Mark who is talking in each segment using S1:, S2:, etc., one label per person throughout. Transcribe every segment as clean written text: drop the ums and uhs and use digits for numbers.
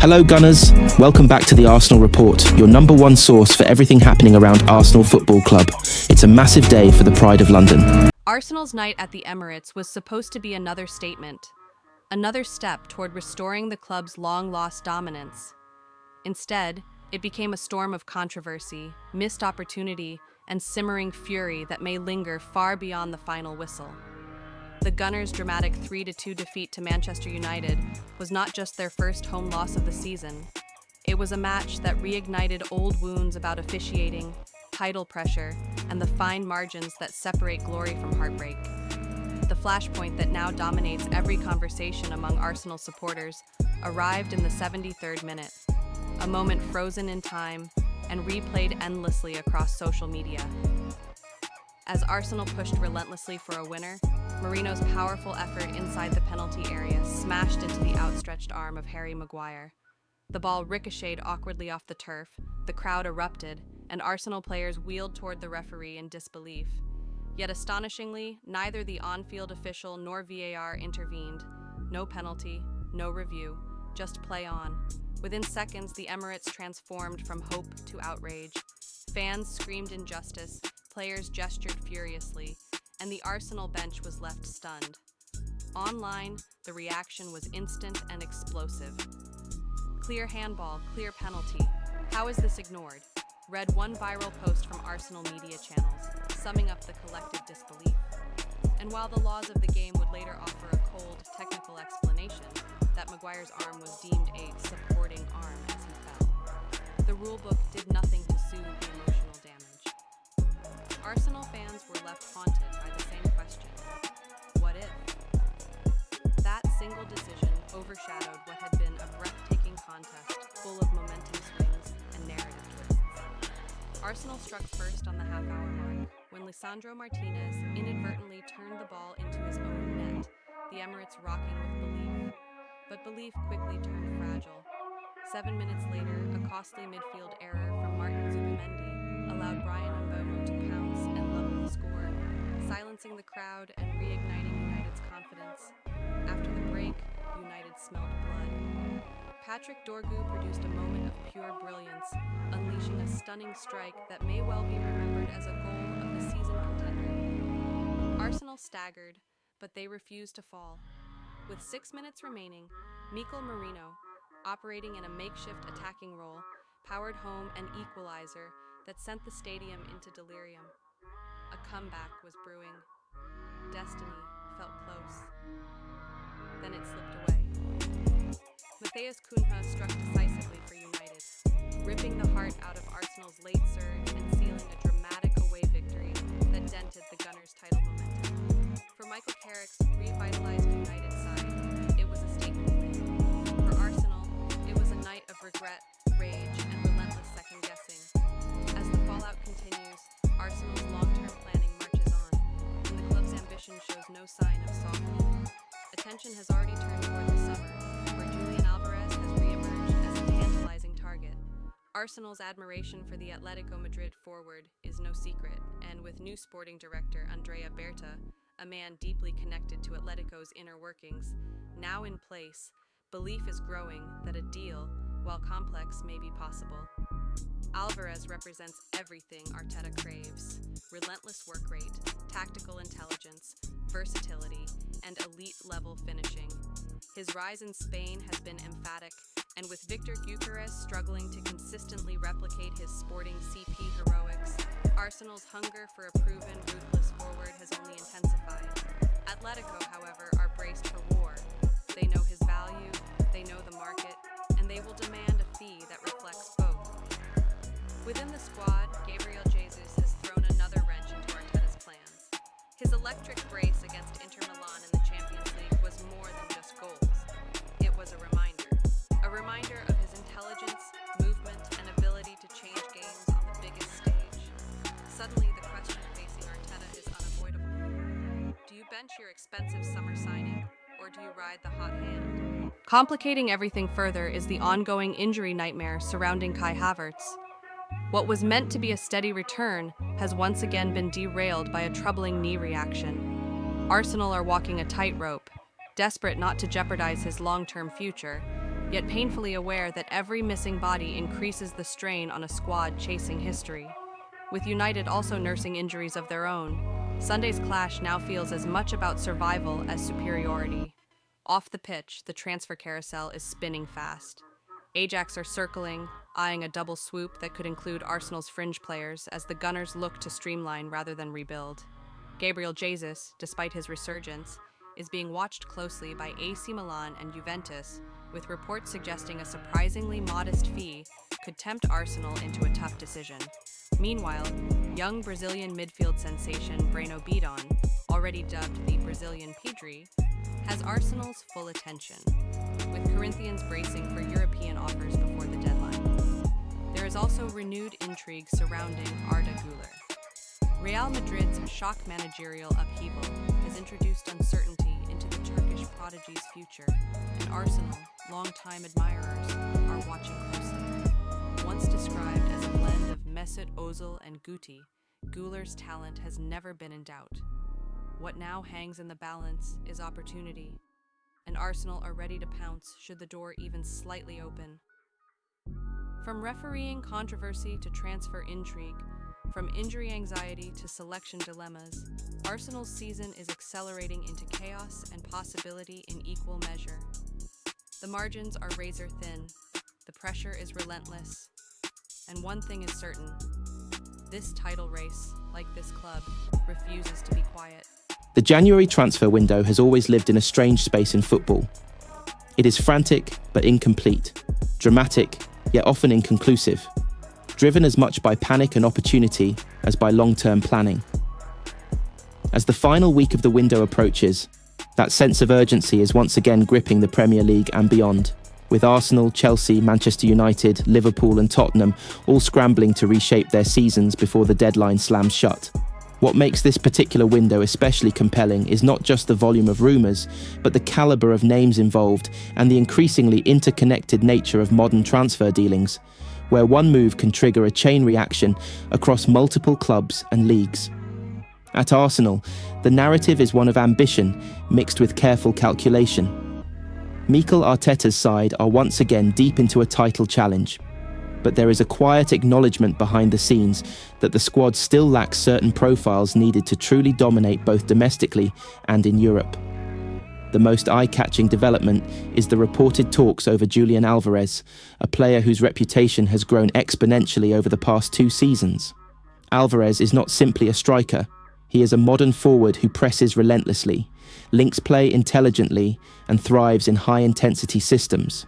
S1: Hello Gunners, welcome back to the Arsenal Report, your number one source for everything happening around Arsenal Football Club. It's a massive day for the pride of London.
S2: Arsenal's night at the Emirates was supposed to be another statement, another step toward restoring the club's long-lost dominance. Instead, it became a storm of controversy, missed opportunity, and simmering fury that may linger far beyond the final whistle. The Gunners' dramatic 3-2 defeat to Manchester United was not just their first home loss of the season. It was a match that reignited old wounds about officiating, title pressure, and the fine margins that separate glory from heartbreak. The flashpoint that now dominates every conversation among Arsenal supporters arrived in the 73rd minute, a moment frozen in time and replayed endlessly across social media. As Arsenal pushed relentlessly for a winner, Marino's powerful effort inside the penalty area smashed into the outstretched arm of Harry Maguire. The ball ricocheted awkwardly off the turf, the crowd erupted, and Arsenal players wheeled toward the referee in disbelief. Yet astonishingly, neither the on-field official nor VAR intervened. No penalty, no review, just play on. Within seconds, the Emirates transformed from hope to outrage. Fans screamed injustice, players gestured furiously, and the Arsenal bench was left stunned. Online, the reaction was instant and explosive. Clear handball, clear penalty. How is this ignored? Read one viral post from Arsenal media channels, summing up the collective disbelief. And while the laws of the game would later offer a cold, technical explanation that Maguire's arm was deemed a supporting arm as he fell, the rulebook did nothing to soothe the emotional damage. Arsenal fans were left haunted by the same question: what if? That single decision overshadowed what had been a breathtaking contest full of momentum swings and narrative twists. Arsenal struck first on the half-hour mark when Lisandro Martinez inadvertently turned the ball into his own net, the Emirates rocking with belief. But belief quickly turned fragile. 7 minutes later, a costly midfield error from Martin Zubimendi allowed Brian Mbeumo to pounce and level the score, silencing the crowd and reigniting United's confidence. After the break, United smelled blood. Patrick Dorgu produced a moment of pure brilliance, unleashing a stunning strike that may well be remembered as a goal of the season contender. Arsenal staggered, but they refused to fall. With 6 minutes remaining, Mikel Merino, operating in a makeshift attacking role, powered home an equalizer that sent the stadium into delirium. A comeback was brewing. Destiny felt close. Then it slipped away. Matheus Cunha struck decisively for United, ripping the heart out of Arsenal's late surge and sealing a dramatic away victory that dented the Gunners' title momentum. For Michael Carrick's revitalized United side, it was a statement win. For Arsenal, it was a night of regret, rage, and relentless second-guessing. As the fallout continues, Arsenal's long-term planning marches on, and the club's ambition shows no sign of softening. Attention has already turned toward the summer, where Julian Alvarez has re-emerged as a tantalizing target. Arsenal's admiration for the Atletico Madrid forward is no secret, and with new sporting director Andrea Berta, a man deeply connected to Atletico's inner workings, now in place, belief is growing that a deal, while complex, may be possible. Alvarez represents everything Arteta craves: relentless work rate, tactical intelligence, versatility, and elite-level finishing. His rise in Spain has been emphatic, and with Victor Gyökeres struggling to consistently replicate his sporting CP heroics, Arsenal's hunger for a proven, ruthless forward has only intensified. Atletico, however, are braced for war. They know his value, they know the market, and they will demand a fee that reflects both. Within the squad, Gabriel Jesus has thrown another wrench into Arteta's plans. His electric brace against Inter Milan in the Champions League was more than just goals. It was a reminder of his intelligence, movement, and ability to change games on the biggest stage. Suddenly, the question facing Arteta is unavoidable. Do you bench your expensive summer signing, or do you ride the hot hand? Complicating everything further is the ongoing injury nightmare surrounding Kai Havertz. What was meant to be a steady return has once again been derailed by a troubling knee reaction. Arsenal are walking a tightrope, desperate not to jeopardize his long-term future, yet painfully aware that every missing body increases the strain on a squad chasing history. With United also nursing injuries of their own, Sunday's clash now feels as much about survival as superiority. Off the pitch, the transfer carousel is spinning fast. Ajax are circling, eyeing a double swoop that could include Arsenal's fringe players as the Gunners look to streamline rather than rebuild. Gabriel Jesus, despite his resurgence, is being watched closely by AC Milan and Juventus, with reports suggesting a surprisingly modest fee could tempt Arsenal into a tough decision. Meanwhile, young Brazilian midfield sensation Breno Bidon, already dubbed the Brazilian Pedri, has Arsenal's full attention, with Corinthians bracing for European offers before the deadline. There is also renewed intrigue surrounding Arda Güler. Real Madrid's shock managerial upheaval has introduced uncertainty into the Turkish prodigy's future, and Arsenal, longtime admirers, are watching closely. Once described as a blend of Mesut Ozil and Guti, Güler's talent has never been in doubt. What now hangs in the balance is opportunity, and Arsenal are ready to pounce should the door even slightly open. From refereeing controversy to transfer intrigue, from injury anxiety to selection dilemmas, Arsenal's season is accelerating into chaos and possibility in equal measure. The margins are razor thin, the pressure is relentless, and one thing is certain: this title race, like this club, refuses to be quiet.
S1: The January transfer window has always lived in a strange space in football. It is frantic but incomplete, dramatic yet often inconclusive, driven as much by panic and opportunity as by long-term planning. As the final week of the window approaches, that sense of urgency is once again gripping the Premier League and beyond, with Arsenal, Chelsea, Manchester United, Liverpool and Tottenham all scrambling to reshape their seasons before the deadline slams shut. What makes this particular window especially compelling is not just the volume of rumours, but the calibre of names involved and the increasingly interconnected nature of modern transfer dealings, where one move can trigger a chain reaction across multiple clubs and leagues. At Arsenal, the narrative is one of ambition mixed with careful calculation. Mikel Arteta's side are once again deep into a title challenge, but there is a quiet acknowledgement behind the scenes that the squad still lacks certain profiles needed to truly dominate both domestically and in Europe. The most eye-catching development is the reported talks over Julian Alvarez, a player whose reputation has grown exponentially over the past 2 seasons. Alvarez is not simply a striker, he is a modern forward who presses relentlessly, links play intelligently, and thrives in high-intensity systems.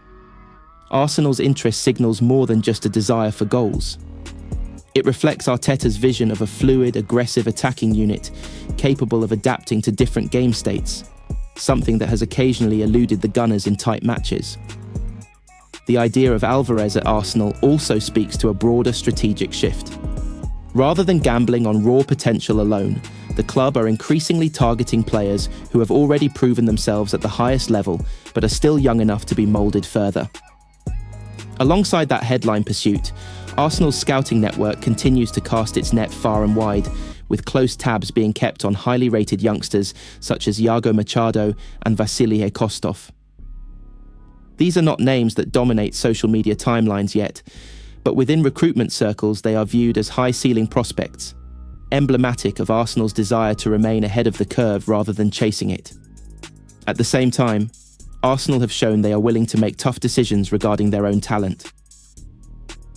S1: Arsenal's interest signals more than just a desire for goals. It reflects Arteta's vision of a fluid, aggressive attacking unit capable of adapting to different game states, something that has occasionally eluded the Gunners in tight matches. The idea of Alvarez at Arsenal also speaks to a broader strategic shift. Rather than gambling on raw potential alone, the club are increasingly targeting players who have already proven themselves at the highest level but are still young enough to be moulded further. Alongside that headline pursuit, Arsenal's scouting network continues to cast its net far and wide, with close tabs being kept on highly rated youngsters such as Iago Machado and Vasilije Kostov. These are not names that dominate social media timelines yet, but within recruitment circles they are viewed as high-ceiling prospects, emblematic of Arsenal's desire to remain ahead of the curve rather than chasing it. At the same time, Arsenal have shown they are willing to make tough decisions regarding their own talent.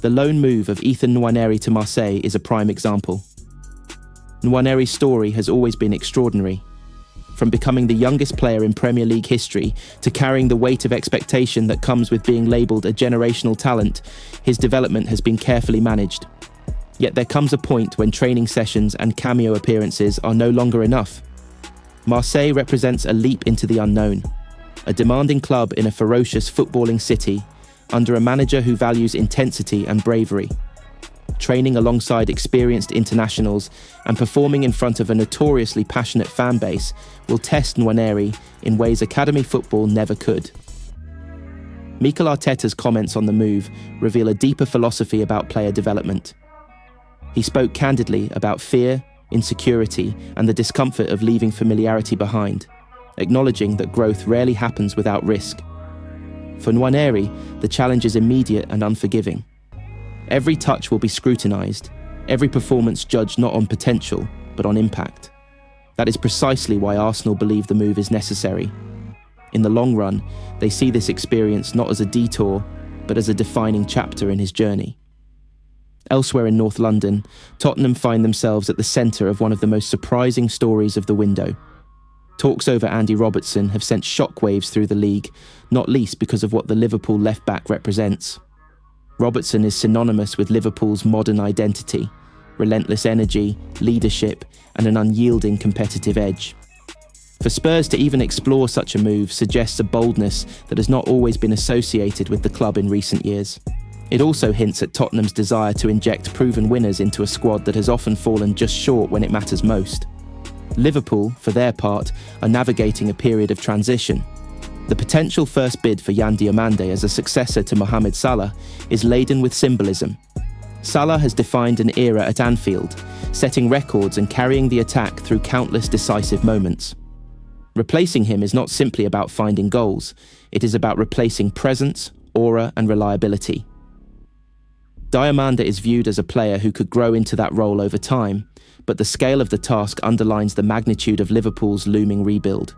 S1: The loan move of Ethan Nwaneri to Marseille is a prime example. Nwaneri's story has always been extraordinary. From becoming the youngest player in Premier League history to carrying the weight of expectation that comes with being labelled a generational talent, his development has been carefully managed. Yet there comes a point when training sessions and cameo appearances are no longer enough. Marseille represents a leap into the unknown, a demanding club in a ferocious footballing city, under a manager who values intensity and bravery. Training alongside experienced internationals and performing in front of a notoriously passionate fan base will test Nwaneri in ways academy football never could. Mikel Arteta's comments on the move reveal a deeper philosophy about player development. He spoke candidly about fear, insecurity, and the discomfort of leaving familiarity behind, acknowledging that growth rarely happens without risk. For Nwaneri, the challenge is immediate and unforgiving. Every touch will be scrutinised, every performance judged not on potential, but on impact. That is precisely why Arsenal believe the move is necessary. In the long run, they see this experience not as a detour, but as a defining chapter in his journey. Elsewhere in North London, Tottenham find themselves at the centre of one of the most surprising stories of the window. Talks over Andy Robertson have sent shockwaves through the league, not least because of what the Liverpool left-back represents. Robertson is synonymous with Liverpool's modern identity, relentless energy, leadership, and an unyielding competitive edge. For Spurs to even explore such a move suggests a boldness that has not always been associated with the club in recent years. It also hints at Tottenham's desire to inject proven winners into a squad that has often fallen just short when it matters most. Liverpool, for their part, are navigating a period of transition. The potential first bid for Yan Diomande as a successor to Mohamed Salah is laden with symbolism. Salah has defined an era at Anfield, setting records and carrying the attack through countless decisive moments. Replacing him is not simply about finding goals, it is about replacing presence, aura, and reliability. Diomande is viewed as a player who could grow into that role over time, but the scale of the task underlines the magnitude of Liverpool's looming rebuild.